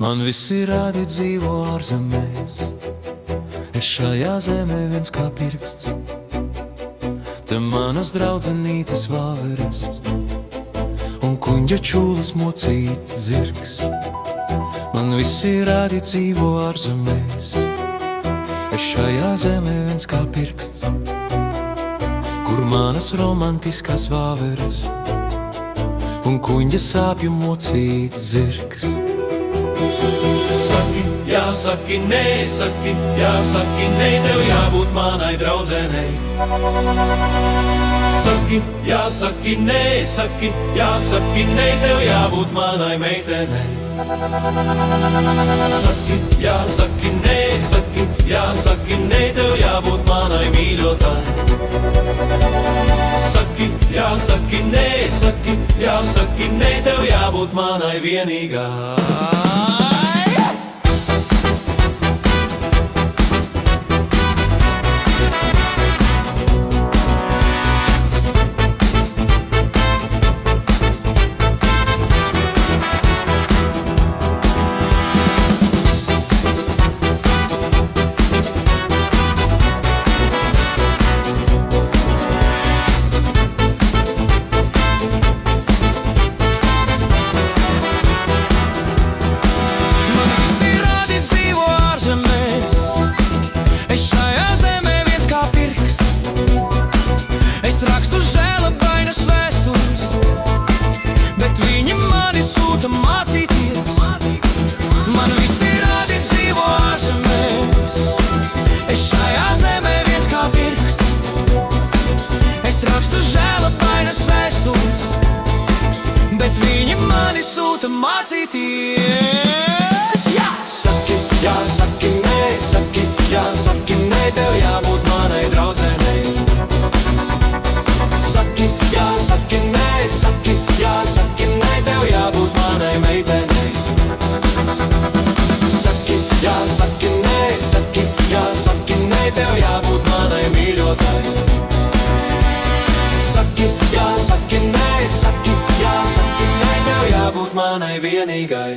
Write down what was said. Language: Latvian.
Man visi rādi dzīvo ārzemēs, es šajā zemē viens kā pirksts. Te manas draudzenītes vāveres un kuņģa čūlas mocīts zirgs. Man visi rādi dzīvo ārzemēs, es šajā zemē viens kā pirksts, kur manas romantiskās vāveres un kuņģa sāpju mocīts zirgs. Saki, jā, saki, nē, saki, jā, saki, nē, tev jābūt manai draudzenei. Saki, jā, saki, nē, saki, jā, saki, nē, tev jābūt manai meitenei. Saki, jā, saki, nē, saki, jā, saki, nē, tev jābūt manai mīļotai. Saki, jā, saki, nē, saki, jā, saki, nē, tev jābūt manai vienīgai. Rakstu žēlabainas vēstules, bet viņi mani sūta mācīties. Man visi rādi dzīvo ārzemēs, es šajā zemē viens kā pirksts. Es rakstu žēlabainas vēstules, bet viņi mani sūta mācīties. Jā! Saki, jā, saki, nē, saki, jā, saki, nē, tev jābūt manai draudzenei. Saki, jā, saki, nē, saki, jā, saki, nē, tev jābūt manai meitenei. Saki, jā, saki, nē, saki, jā, saki, nē, tev jābūt manai mīļotai. Saki, jā, saki, nē, saki, jā, saki, nē, tev jābūt manai vienīgai.